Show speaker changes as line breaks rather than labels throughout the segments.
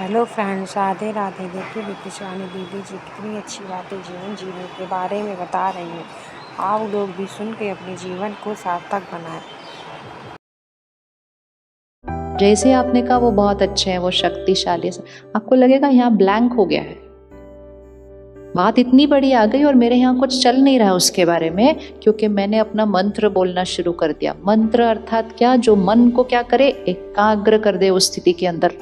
Hello friends, Radhe Radhe. देखिए विक्की शिवानी दीदी जी कितनी अच्छी बातें जीवन जीने के बारे में बता रही हैं। आप लोग भी सुन के अपने जीवन को सार्थक बनाएं।
जैसे आपने कहा वो बहुत अच्छे हैं, वो शक्तिशाली है, आपको लगेगा यहाँ ब्लैंक हो गया है, बात इतनी बड़ी आ गई और मेरे यहाँ कुछ चल नहीं रहा उसके बारे में, क्योंकि मैंने अपना मंत्र बोलना शुरू कर दिया। मंत्र अर्थात क्या? जो मन को क्या करे, एकाग्र कर दे उस स्थिति के अंदर।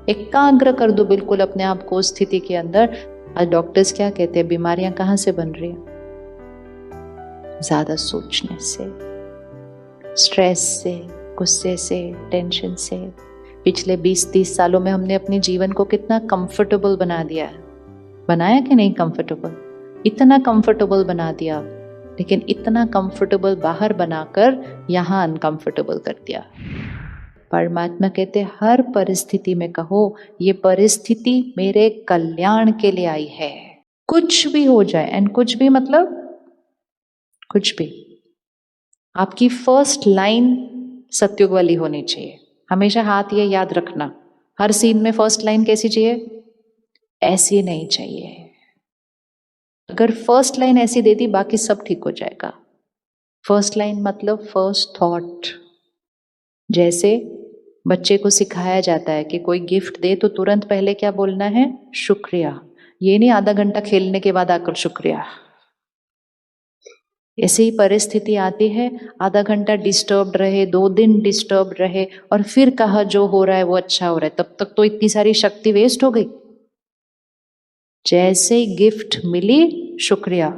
एकाग्र कर दो बिल्कुल अपने आप को उस स्थिति के अंदर। आज डॉक्टर्स क्या कहते हैं, बीमारियां कहाँ से बन रही हैं? ज्यादा सोचने से, स्ट्रेस से, गुस्से से, टेंशन से। पिछले 20-30 सालों में हमने अपने जीवन को कितना कंफर्टेबल बना दिया है, बनाया कि नहीं कंफर्टेबल? इतना कंफर्टेबल बना दिया, लेकिन इतना कंफर्टेबल बाहर बनाकर यहाँ अनकंफर्टेबल कर दिया। परमात्मा कहते हर परिस्थिति में कहो ये परिस्थिति मेरे कल्याण के लिए आई है। कुछ भी हो जाए, एंड कुछ भी मतलब कुछ भी। आपकी फर्स्ट लाइन सत्युग वाली होनी चाहिए। हमेशा हाथ ये याद रखना, हर सीन में फर्स्ट लाइन कैसी चाहिए? ऐसी नहीं चाहिए। अगर फर्स्ट लाइन ऐसी दे दी, बाकी सब ठीक हो जाएगा। फर्स्ट लाइन मतलब फर्स्ट थॉट। जैसे बच्चे को सिखाया जाता है कि कोई गिफ्ट दे तो तुरंत पहले क्या बोलना है? शुक्रिया। ये नहीं आधा घंटा खेलने के बाद आकर शुक्रिया। ऐसे ही परिस्थिति आती है, आधा घंटा डिस्टर्ब रहे, 2 दिन डिस्टर्ब रहे, और फिर कहा जो हो रहा है वो अच्छा हो रहा है, तब तक तो इतनी सारी शक्ति वेस्ट हो गई। जैसे ही गिफ्ट मिली शुक्रिया,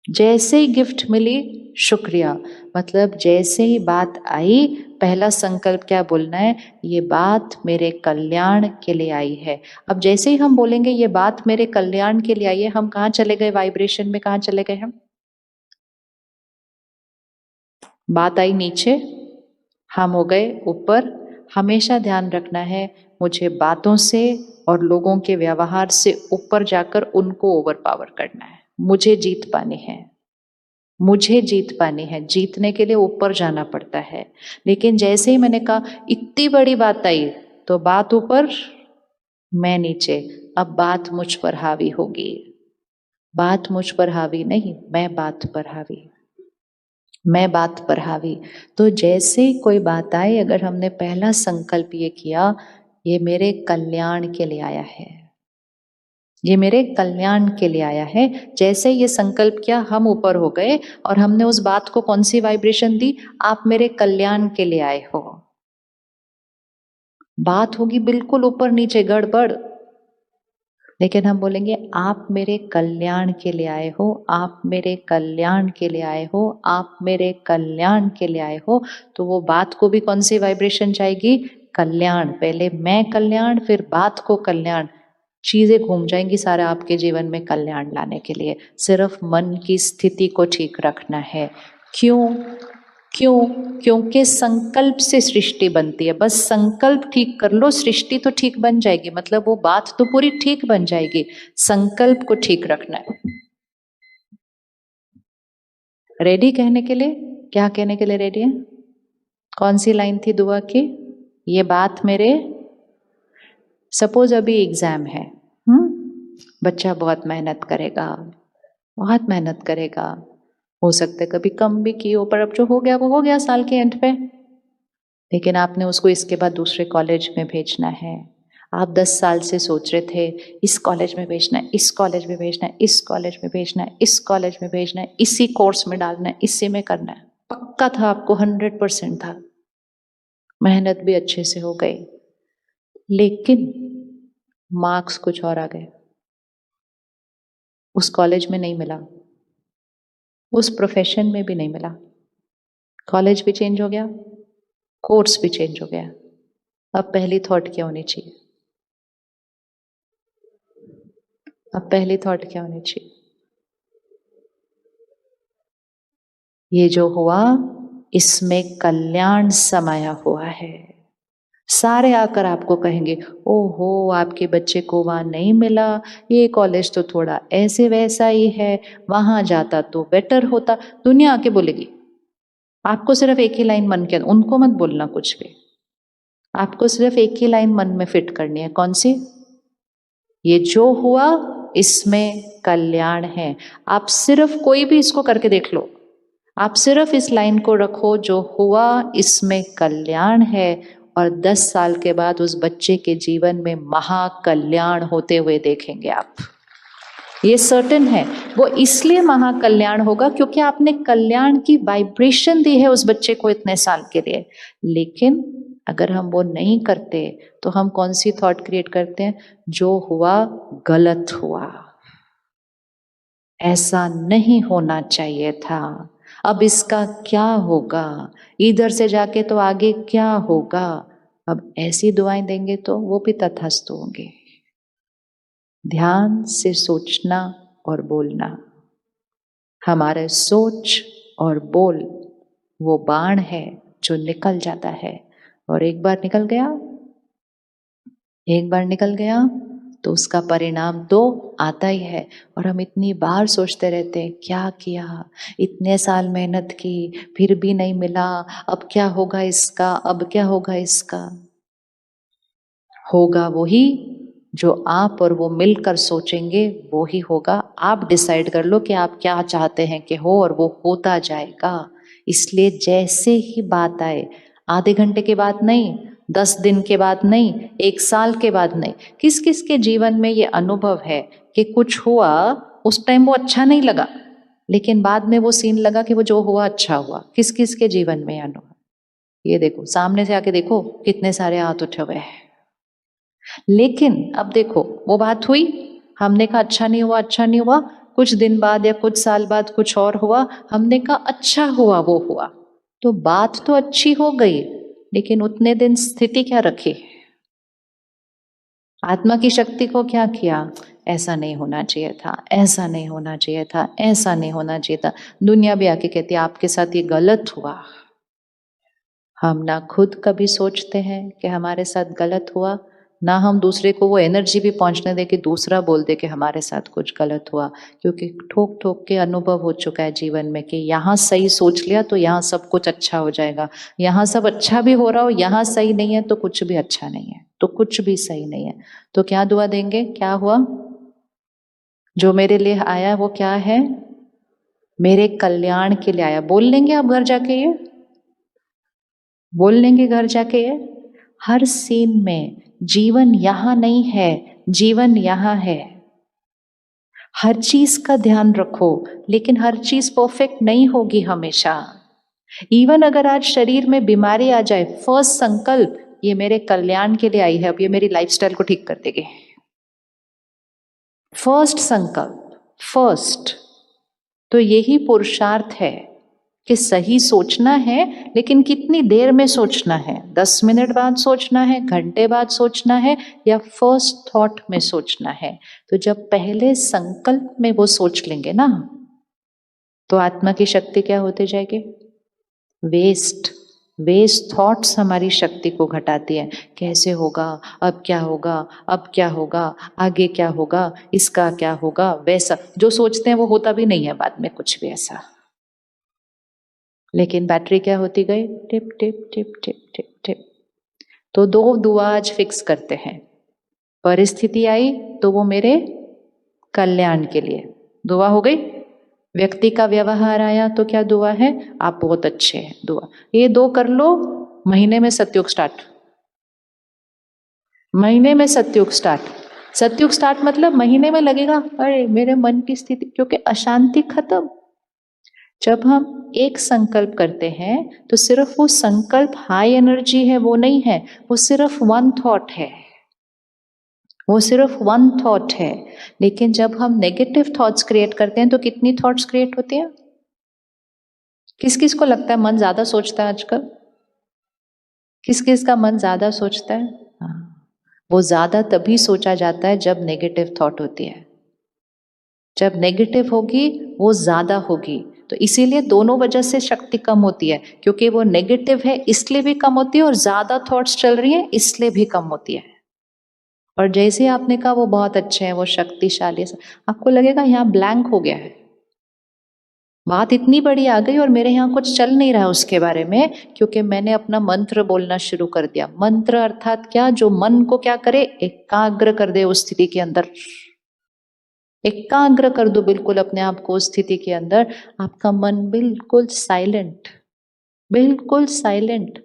जैसे ही गिफ्ट मिली शुक्रिया, मतलब जैसे ही बात आई पहला संकल्प क्या बोलना है? ये बात मेरे कल्याण के लिए आई है। अब जैसे ही हम बोलेंगे ये बात मेरे कल्याण के लिए आई है, हम कहाँ चले गए? वाइब्रेशन में कहाँ चले गए हम? बात आई नीचे, हम हो गए ऊपर। हमेशा ध्यान रखना है, मुझे बातों से और लोगों के व्यवहार से ऊपर जाकर उनको ओवर पावर करना है। मुझे जीत पानी है, मुझे जीत पानी है। जीतने के लिए ऊपर जाना पड़ता है। लेकिन जैसे ही मैंने कहा इतनी बड़ी बात आई, तो बात ऊपर, मैं नीचे। अब बात मुझ पर हावी होगी। बात मुझ पर हावी नहीं, मैं बात पर हावी, मैं बात पर हावी। तो जैसे ही कोई बात आए, अगर हमने पहला संकल्प ये किया, ये मेरे कल्याण के लिए आया है, ये मेरे कल्याण के लिए आया है। जैसे ये संकल्प किया, हम ऊपर हो गए और हमने उस बात को कौन सी वाइब्रेशन दी? आप मेरे कल्याण के लिए आए हो। बात होगी बिल्कुल ऊपर नीचे गड़बड़, लेकिन हम बोलेंगे आप मेरे कल्याण के लिए आए हो, आप मेरे कल्याण के लिए आए हो, आप मेरे कल्याण के लिए आए हो। तो वो बात को भी कौन सी वाइब्रेशन जाएगी? कल्याण। पहले मैं कल्याण, फिर बात को कल्याण। चीजें घूम जाएंगी सारा आपके जीवन में कल्याण लाने के लिए। सिर्फ मन की स्थिति को ठीक रखना है। क्यों? क्यों? क्योंकि संकल्प से सृष्टि बनती है। बस संकल्प ठीक कर लो, सृष्टि तो ठीक बन जाएगी, मतलब वो बात तो पूरी ठीक बन जाएगी। संकल्प को ठीक रखना है। रेडी कहने के लिए? क्या कहने के लिए रेडी है? कौन सी लाइन थी दुआ की? ये बात मेरे, सपोज अभी एग्जाम है, बच्चा बहुत मेहनत करेगा, बहुत मेहनत करेगा, हो सकता है कभी कम भी की हो, पर अब जो हो गया वो हो गया साल के एंड पे। लेकिन आपने उसको इसके बाद दूसरे कॉलेज में भेजना है। आप 10 साल से सोच रहे थे इस कॉलेज में भेजना है, इस कॉलेज में भेजना है, इस कॉलेज में भेजना है, इस कॉलेज में भेजना है, इसी कोर्स में डालना है, इसी में करना है। पक्का था आपको, 100% था। मेहनत भी अच्छे से हो गई, लेकिन मार्क्स कुछ और आ गए। उस कॉलेज में नहीं मिला, उस प्रोफेशन में भी नहीं मिला। कॉलेज भी चेंज हो गया, कोर्स भी चेंज हो गया। अब पहली थॉट क्या होनी चाहिए? अब पहली थॉट क्या होनी चाहिए? ये जो हुआ इसमें कल्याण समाया हुआ है। सारे आकर आपको कहेंगे ओहो आपके बच्चे को वहां नहीं मिला, ये कॉलेज तो थोड़ा ऐसे वैसा ही है, वहां जाता तो बेटर होता। दुनिया आके बोलेगी। आपको सिर्फ एक ही लाइन मन के, उनको मत बोलना कुछ भी। आपको सिर्फ एक ही लाइन मन में फिट करनी है, कौन सी? ये जो हुआ इसमें कल्याण है। आप सिर्फ कोई भी इसको करके देख लो, आप सिर्फ इस लाइन को रखो, जो हुआ इसमें कल्याण है, और 10 साल के बाद उस बच्चे के जीवन में महाकल्याण होते हुए देखेंगे आप। ये सर्टेन है। वो इसलिए महाकल्याण होगा क्योंकि आपने कल्याण की वाइब्रेशन दी है उस बच्चे को इतने साल के लिए। लेकिन अगर हम वो नहीं करते तो हम कौन सी थॉट क्रिएट करते हैं? जो हुआ गलत हुआ, ऐसा नहीं होना चाहिए था, अब इसका क्या होगा, इधर से जाके तो आगे क्या होगा। अब ऐसी दुआएं देंगे तो वो भी तथास्तु होंगे। ध्यान से सोचना और बोलना। हमारे सोच और बोल वो बाण है जो निकल जाता है, और एक बार निकल गया तो उसका परिणाम तो आता ही है। और हम इतनी बार सोचते रहते हैं, क्या किया, इतने साल मेहनत की फिर भी नहीं मिला, अब क्या होगा इसका, अब क्या होगा इसका। होगा वही जो आप और वो मिलकर सोचेंगे, वो ही होगा। आप डिसाइड कर लो कि आप क्या चाहते हैं कि हो, और वो होता जाएगा। इसलिए जैसे ही बात आए, आधे घंटे के बाद नहीं, 10 दिन के बाद नहीं, 1 साल के बाद नहीं। किस किस के जीवन में ये अनुभव है कि कुछ हुआ, उस टाइम वो अच्छा नहीं लगा, लेकिन बाद में वो सीन लगा कि वो जो हुआ अच्छा हुआ? किस किस के जीवन में अनुभव? ये देखो, सामने से आके देखो, कितने सारे हाथ उठे हुए हैं। लेकिन अब देखो, वो बात हुई, हमने कहा अच्छा नहीं हुआ, अच्छा नहीं हुआ। कुछ दिन बाद या कुछ साल बाद कुछ और हुआ, हमने कहा अच्छा हुआ, वो हुआ। तो बात तो अच्छी हो गई, लेकिन उतने दिन स्थिति क्या रखी? आत्मा की शक्ति को क्या किया? ऐसा नहीं होना चाहिए था, ऐसा नहीं होना चाहिए था, ऐसा नहीं होना चाहिए था। दुनिया भी आके कहती है आपके साथ ये गलत हुआ। हम ना खुद कभी सोचते हैं कि हमारे साथ गलत हुआ, ना हम दूसरे को वो एनर्जी भी पहुंचने दे कि दूसरा बोल दे कि हमारे साथ कुछ गलत हुआ। क्योंकि ठोक ठोक के अनुभव हो चुका है जीवन में कि यहाँ सही सोच लिया तो यहाँ सब कुछ अच्छा हो जाएगा, यहाँ सब अच्छा भी हो रहा हो, यहाँ सही नहीं है तो कुछ भी अच्छा नहीं है, तो कुछ भी सही नहीं है। तो क्या दुआ देंगे? क्या हुआ? जो मेरे लिए आया वो क्या है? मेरे कल्याण के लिए आया। बोल लेंगे आप घर जाके, ये बोल लेंगे घर जाके। ये हर सीन में जीवन यहां नहीं है, जीवन यहां है। हर चीज का ध्यान रखो, लेकिन हर चीज परफेक्ट नहीं होगी हमेशा। इवन अगर आज शरीर में बीमारी आ जाए, फर्स्ट संकल्प ये मेरे कल्याण के लिए आई है, अब ये मेरी लाइफस्टाइल को ठीक कर देगी। फर्स्ट संकल्प, फर्स्ट। तो यही पुरुषार्थ है कि सही सोचना है, लेकिन कितनी देर में सोचना है? 10 मिनट बाद सोचना है, घंटे बाद सोचना है, या फर्स्ट थॉट में सोचना है? तो जब पहले संकल्प में वो सोच लेंगे ना, तो आत्मा की शक्ति क्या होते जाएगी? वेस्ट थॉट्स हमारी शक्ति को घटाती है। कैसे होगा, अब क्या होगा, अब क्या होगा, आगे क्या होगा, इसका क्या होगा, वैसा जो सोचते हैं वो होता भी नहीं है बाद में कुछ भी ऐसा। लेकिन बैटरी क्या होती गई? Tip tip tip tip tip tip. तो 2 दुआ आज फिक्स करते हैं। परिस्थिति आई तो वो मेरे कल्याण के लिए दुआ हो गई। व्यक्ति का व्यवहार आया तो क्या दुआ है? आप बहुत अच्छे हैं, दुआ। ये 2 कर लो, महीने में सतयुग स्टार्ट। महीने में सतयुग स्टार्ट। सतयुग स्टार्ट मतलब महीने में लगेगा अरे मेरे मन की स्थिति, क्योंकि अशांति खत्म। जब हम एक संकल्प करते हैं तो सिर्फ वो संकल्प हाई एनर्जी है वो नहीं है, वो सिर्फ 1 थॉट है, वो सिर्फ 1 थॉट है। लेकिन जब हम नेगेटिव थॉट्स क्रिएट करते हैं तो कितनी थॉट्स क्रिएट होती हैं? किस किस को लगता है मन ज्यादा सोचता है आजकल? किस किस का मन ज्यादा सोचता है? हाँ, वो ज्यादा तभी सोचा जाता है जब नेगेटिव थॉट होती है। जब नेगेटिव होगी वो ज्यादा होगी। तो इसीलिए दोनों वजह से शक्ति कम होती है, क्योंकि वो नेगेटिव है इसलिए भी कम होती है, और ज्यादा थॉट्स चल रही हैं इसलिए भी कम होती है। और जैसे ही आपने कहा वो बहुत अच्छे हैं, वो शक्तिशाली है, आपको लगेगा यहाँ ब्लैंक हो गया है। बात इतनी बड़ी आ गई और मेरे यहाँ कुछ चल नहीं रहा उसके बारे में, क्योंकि मैंने अपना मंत्र बोलना शुरू कर दिया। मंत्र अर्थात क्या? जो मन को क्या करे? एकाग्र कर दे उस स्थिति के अंदर। एकाग्र कर दो बिल्कुल अपने आप को उस स्थिति के अंदर। आपका मन बिल्कुल साइलेंट, बिल्कुल साइलेंट।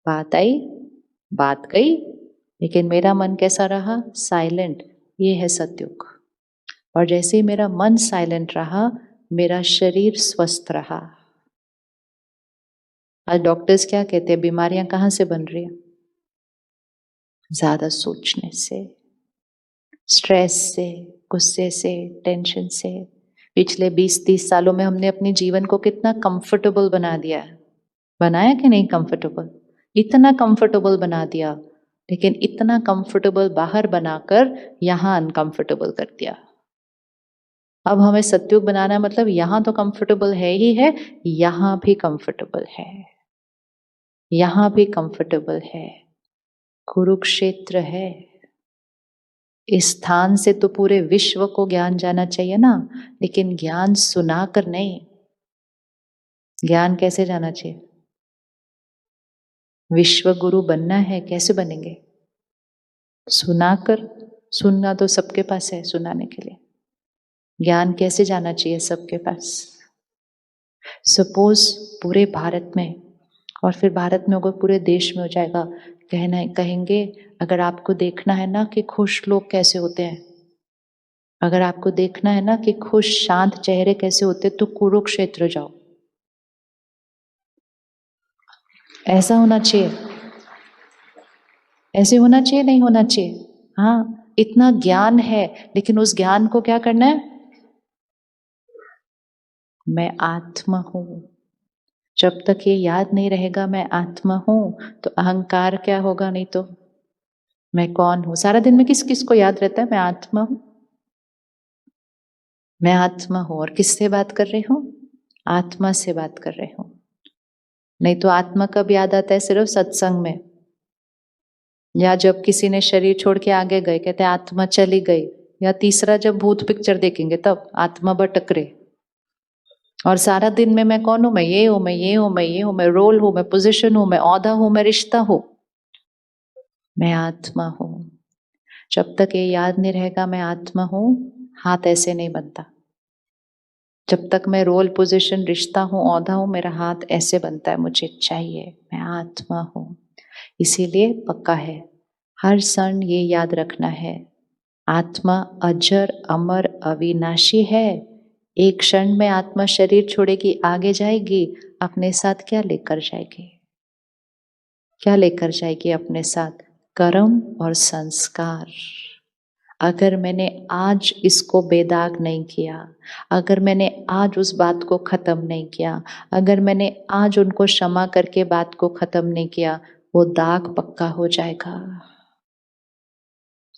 बात आई, बात गई, लेकिन मेरा मन कैसा रहा? साइलेंट। ये है सतयुग। और जैसे ही मेरा मन साइलेंट रहा, मेरा शरीर स्वस्थ रहा। आज डॉक्टर्स क्या कहते हैं? बीमारियां कहां से बन रही है? ज्यादा सोचने से, स्ट्रेस से, गुस्से से, टेंशन से। पिछले 20-30 सालों में हमने अपने जीवन को कितना कंफर्टेबल बना दिया है। बनाया कि नहीं कंफर्टेबल? इतना कंफर्टेबल बना दिया, लेकिन इतना कंफर्टेबल बाहर बनाकर यहां अनकंफर्टेबल कर दिया। अब हमें सतयुग बनाना मतलब यहां तो कंफर्टेबल है ही है, यहां भी कंफर्टेबल है, यहां भी कंफर्टेबल है। कुरुक्षेत्र है। इस स्थान से तो पूरे विश्व को ज्ञान जाना चाहिए ना, लेकिन ज्ञान सुनाकर नहीं। ज्ञान कैसे जाना चाहिए? विश्व गुरु बनना है, कैसे बनेंगे? सुनाकर। सुनना तो सबके पास है सुनाने के लिए। ज्ञान कैसे जाना चाहिए सबके पास? सपोज पूरे भारत में, और फिर भारत में होगा पूरे देश में हो जाएगा, कहना कहेंगे अगर आपको देखना है ना कि खुश लोग कैसे होते हैं, अगर आपको देखना है ना कि खुश शांत चेहरे कैसे होते, तो कुरुक्षेत्र जाओ। ऐसा होना चाहिए, ऐसे होना चाहिए, नहीं होना चाहिए? हाँ, इतना ज्ञान है, लेकिन उस ज्ञान को क्या करना है? मैं आत्मा हूं। जब तक ये याद नहीं रहेगा मैं आत्मा हूं, तो अहंकार क्या होगा? नहीं तो मैं कौन हूं? सारा दिन में किस किस को याद रहता है? मैं आत्मा हूं, मैं आत्मा हूं। और किससे बात कर रही हूं? आत्मा से बात कर रही हूं। नहीं तो आत्मा कब याद आता है? सिर्फ सत्संग में, या जब किसी ने शरीर छोड़ के आगे गए, कहते आत्मा चली गई, या तीसरा जब भूत पिक्चर देखेंगे तब आत्मा भटक रहे। और सारा दिन में मैं कौन हूं? मैं ये हूं, मैं ये हूं, मैं ये हूं, मैं रोल हूं, मैं पोजीशन हूं, मैं औहदा हूं, मैं रिश्ता हूं। मैं आत्मा हूं। जब तक ये याद नहीं रहेगा मैं आत्मा हूं, हाथ ऐसे नहीं बनता। जब तक मैं रोल, पोजीशन, रिश्ता हूं, औहदा हूं, मेरा हाथ ऐसे बनता है, मुझे चाहिए। मैं आत्मा हूं। इसीलिए पक्का है, हर क्षण ये याद रखना है, आत्मा अजर अमर अविनाशी है। एक क्षण में आत्मा शरीर छोड़ेगी, आगे जाएगी, अपने साथ क्या लेकर जाएगी? क्या लेकर जाएगी अपने साथ? कर्म और संस्कार। अगर मैंने आज इसको बेदाग नहीं किया, अगर मैंने आज उस बात को खत्म नहीं किया, अगर मैंने आज उनको क्षमा करके बात को खत्म नहीं किया, वो दाग पक्का हो जाएगा।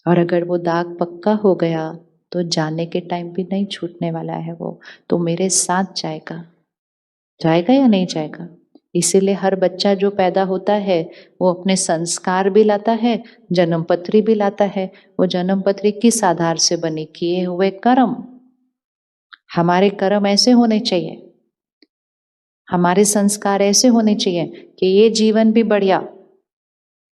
और अगर वो दाग पक्का हो गया तो जाने के टाइम भी नहीं छूटने वाला है, वो तो मेरे साथ जाएगा। जाएगा या नहीं जाएगा? इसीलिए हर बच्चा जो पैदा होता है वो अपने संस्कार भी लाता है, जन्म पत्री भी लाता है। वो जन्म पत्री किस आधार से बनी? किए हुए कर्म। हमारे कर्म ऐसे होने चाहिए, हमारे संस्कार ऐसे होने चाहिए कि ये जीवन भी बढ़िया,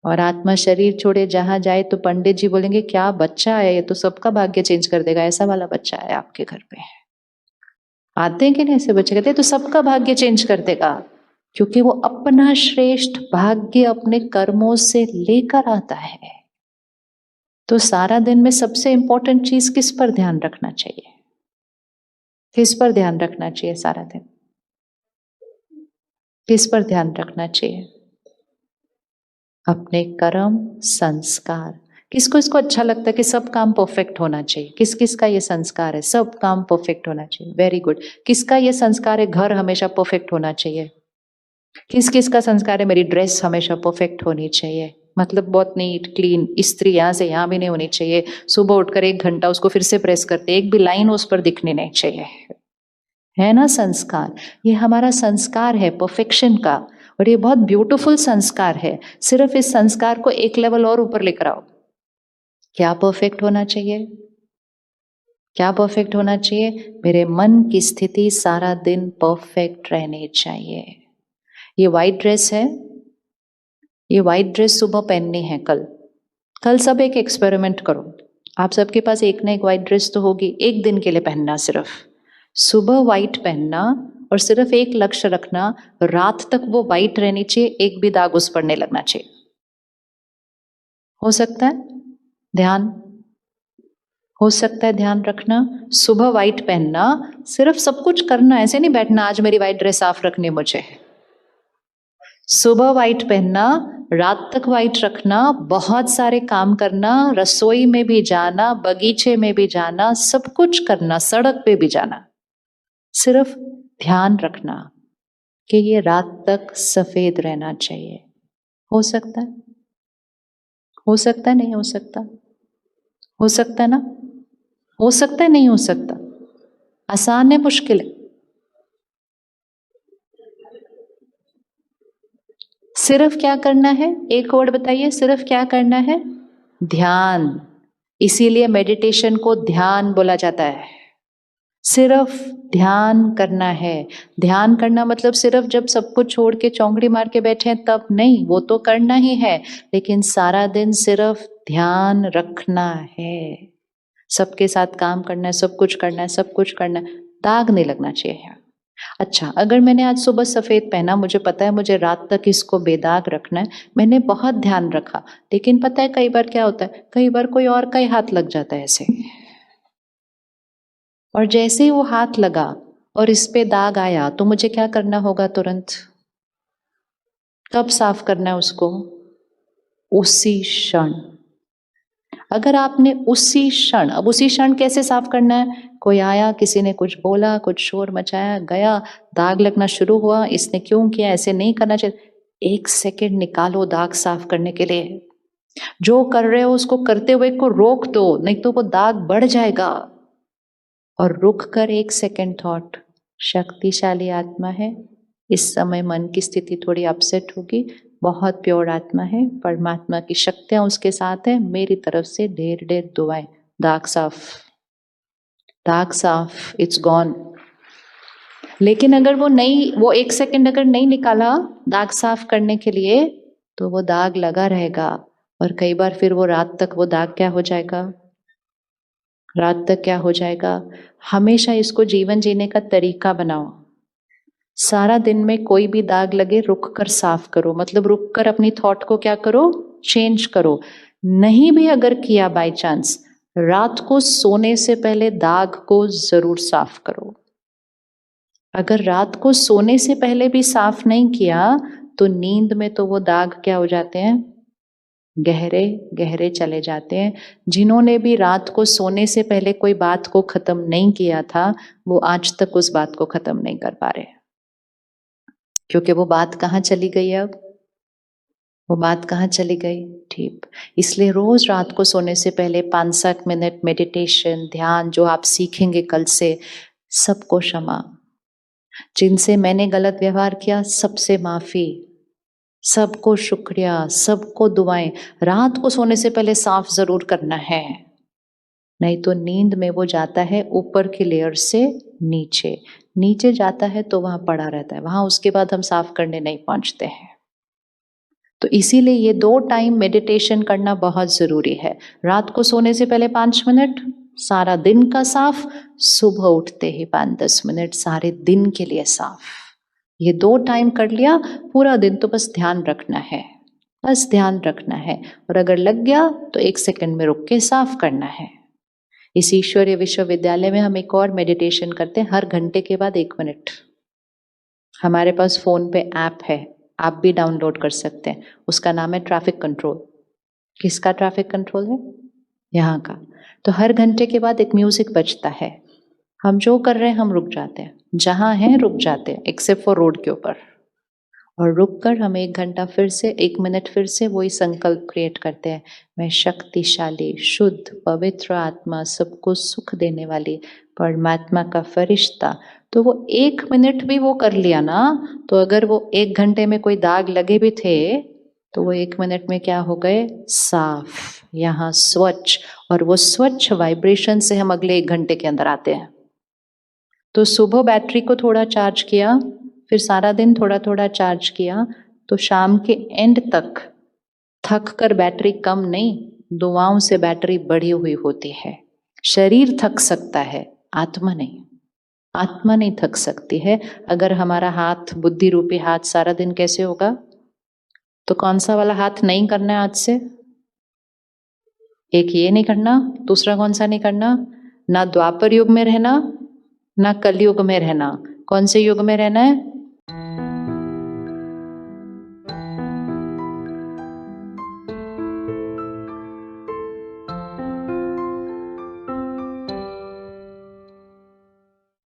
और आत्मा शरीर छोड़े जहां जाए तो पंडित जी बोलेंगे क्या बच्चा है, ये तो सबका भाग्य चेंज कर देगा, ऐसा वाला बच्चा है आपके घर पे। आते हैं कि नहीं ऐसे बच्चे? कहते हैं तो सबका भाग्य चेंज कर देगा, क्योंकि वो अपना श्रेष्ठ भाग्य अपने कर्मों से लेकर आता है। तो सारा दिन में सबसे इंपॉर्टेंट चीज किस पर ध्यान रखना चाहिए? किस पर ध्यान रखना चाहिए सारा दिन? किस पर ध्यान रखना चाहिए? अपने कर्म, संस्कार। किसको इसको अच्छा लगता है कि सब काम परफेक्ट होना चाहिए? किस किस का ये संस्कार है सब काम परफेक्ट होना चाहिए? Very good. किसका ये संस्कार है घर हमेशा परफेक्ट होना चाहिए? किस किस का संस्कार है मेरी ड्रेस हमेशा परफेक्ट होनी चाहिए, मतलब बहुत नीट क्लीन, इस्त्री यहाँ से यहाँ भी नहीं होनी चाहिए, सुबह उठकर 1 घंटा उसको फिर से प्रेस करते, एक भी लाइन उस पर दिखनी नहीं चाहिए, है ना संस्कार? ये हमारा संस्कार है परफेक्शन का, और ये बहुत ब्यूटीफुल संस्कार है। सिर्फ इस संस्कार को एक लेवल और ऊपर लेकर आओ। क्या परफेक्ट होना चाहिए? क्या परफेक्ट होना चाहिए? मेरे मन की स्थिति सारा दिन परफेक्ट रहनी चाहिए। ये वाइट ड्रेस है, ये वाइट ड्रेस सुबह पहननी है। कल सब एक एक्सपेरिमेंट करो। आप सबके पास एक ना एक वाइट ड्रेस तो होगी, एक दिन के लिए पहनना, सिर्फ सुबह वाइट पहनना और सिर्फ एक लक्ष्य रखना, रात तक वो वाइट रहनी चाहिए, एक भी दाग उस पर नहीं लगना चाहिए। हो सकता है? ध्यान हो सकता है, ध्यान रखना। सुबह वाइट पहनना, सिर्फ सब कुछ करना, ऐसे नहीं बैठना आज मेरी वाइट ड्रेस साफ रखनी है मुझे। सुबह वाइट पहनना, रात तक वाइट रखना, बहुत सारे काम करना, रसोई में भी जाना, बगीचे में भी जाना, सब कुछ करना, सड़क पे भी जाना। सिर्फ ध्यान रखना कि ये रात तक सफेद रहना चाहिए। हो सकता है? हो सकता है? नहीं हो सकता? हो सकता है ना? हो सकता है? नहीं हो सकता? आसान है, मुश्किल है? सिर्फ क्या करना है? एक वर्ड बताइए, सिर्फ क्या करना है? ध्यान। इसीलिए मेडिटेशन को ध्यान बोला जाता है। सिर्फ ध्यान करना है। ध्यान करना मतलब सिर्फ जब सब कुछ छोड़ के चौंकड़ी मार के बैठे हैं तब नहीं, वो तो करना ही है, लेकिन सारा दिन सिर्फ ध्यान रखना है। सबके साथ काम करना है, सब कुछ करना है, सब कुछ करना है, दाग नहीं लगना चाहिए। अच्छा, अगर मैंने आज सुबह सफेद पहना, मुझे पता है मुझे रात तक इसको बेदाग रखना है, मैंने बहुत ध्यान रखा, लेकिन पता है कई बार क्या होता है, कई बार कोई और का ही हाथ लग जाता है ऐसे, और जैसे ही वो हाथ लगा और इस पे दाग आया तो मुझे क्या करना होगा? तुरंत कब साफ करना है उसको? उसी क्षण। अगर आपने उसी क्षण, अब उसी क्षण कैसे साफ करना है? कोई आया, किसी ने कुछ बोला, कुछ शोर मचाया, गया, दाग लगना शुरू हुआ, इसने क्यों किया, ऐसे नहीं करना चाहिए। 1 सेकंड निकालो दाग साफ करने के लिए। जो कर रहे हो उसको करते हुए को रोक दो, नहीं तो वो दाग बढ़ जाएगा। और रुक कर 1 सेकंड थॉट, शक्तिशाली आत्मा है, इस समय मन की स्थिति थोड़ी अपसेट होगी, बहुत प्योर आत्मा है, परमात्मा की शक्तियां उसके साथ है, मेरी तरफ से ढेर ढेर दुआएं। दाग साफ, दाग साफ, इट्स गॉन। लेकिन अगर वो 1 सेकंड अगर नहीं निकाला दाग साफ करने के लिए, तो वो दाग लगा रहेगा, और कई बार फिर वो रात तक वो दाग क्या हो जाएगा? रात तक क्या हो जाएगा? हमेशा इसको जीवन जीने का तरीका बनाओ। सारा दिन में कोई भी दाग लगे रुक कर साफ करो, मतलब रुक कर अपनी थॉट को क्या करो? चेंज करो। नहीं भी अगर किया बाय चांस, रात को सोने से पहले दाग को जरूर साफ करो। अगर रात को सोने से पहले भी साफ नहीं किया तो नींद में तो वो दाग क्या हो जाते हैं? गहरे गहरे चले जाते हैं। जिन्होंने भी रात को सोने से पहले कोई बात को खत्म नहीं किया था, वो आज तक उस बात को खत्म नहीं कर पा रहे, क्योंकि वो बात कहाँ चली गई? अब वो बात कहाँ चली गई? ठीक। इसलिए रोज रात को सोने से पहले 5-7 मिनट मेडिटेशन, ध्यान जो आप सीखेंगे कल से, सबको क्षमा। जिनसे मैंने गलत व्यवहार किया सबसे माफी, सबको शुक्रिया, सबको दुआएं। रात को सोने से पहले साफ जरूर करना है, नहीं तो नींद में वो जाता है ऊपर की लेयर से नीचे, नीचे जाता है तो वहां पड़ा रहता है, वहां उसके बाद हम साफ करने नहीं पहुंचते हैं। तो इसीलिए ये 2 टाइम मेडिटेशन करना बहुत जरूरी है। रात को सोने से पहले 5 मिनट, सारा दिन का साफ, सुबह उठते ही 5-10 मिनट, सारे दिन के लिए साफ। ये 2 टाइम कर लिया, पूरा दिन तो बस ध्यान रखना है, बस ध्यान रखना है, और अगर लग गया तो 1 सेकंड में रुक के साफ करना है। इस ईश्वरीय विश्वविद्यालय में हम एक और मेडिटेशन करते हैं, हर घंटे के बाद 1 मिनट। हमारे पास फोन पे ऐप है, आप भी डाउनलोड कर सकते हैं, उसका नाम है ट्रैफिक कंट्रोल। किसका ट्रैफिक कंट्रोल है? यहाँ का। तो हर घंटे के बाद एक म्यूजिक बजता है, हम जो कर रहे हैं हम रुक जाते हैं, जहां हैं रुक जाते हैं, एक्सेप्ट फॉर रोड के ऊपर, और रुक कर हम 1 घंटा फिर से 1 मिनट फिर से वही संकल्प क्रिएट करते हैं, मैं शक्तिशाली शुद्ध पवित्र आत्मा, सबको सुख देने वाली परमात्मा का फरिश्ता। तो वो 1 मिनट भी वो कर लिया ना, तो अगर वो 1 घंटे में कोई दाग लगे भी थे तो वो 1 मिनट में क्या हो गए? साफ, यहाँ स्वच्छ, और वो स्वच्छ वाइब्रेशन से हम अगले 1 घंटे के अंदर आते हैं। तो सुबह बैटरी को थोड़ा चार्ज किया, फिर सारा दिन थोड़ा थोड़ा चार्ज किया, तो शाम के एंड तक थक कर बैटरी कम नहीं, दुआओं से बैटरी बढ़ी हुई होती है। शरीर थक सकता है, आत्मा नहीं। आत्मा नहीं थक सकती है। अगर हमारा हाथ, बुद्धि रूपी हाथ सारा दिन कैसे होगा? तो कौन सा वाला हाथ नहीं करना है आज से? एक ये नहीं करना, दूसरा कौन सा नहीं करना? ना द्वापर युग में रहना, ना कलयुग में रहना। कौन से युग में रहना है?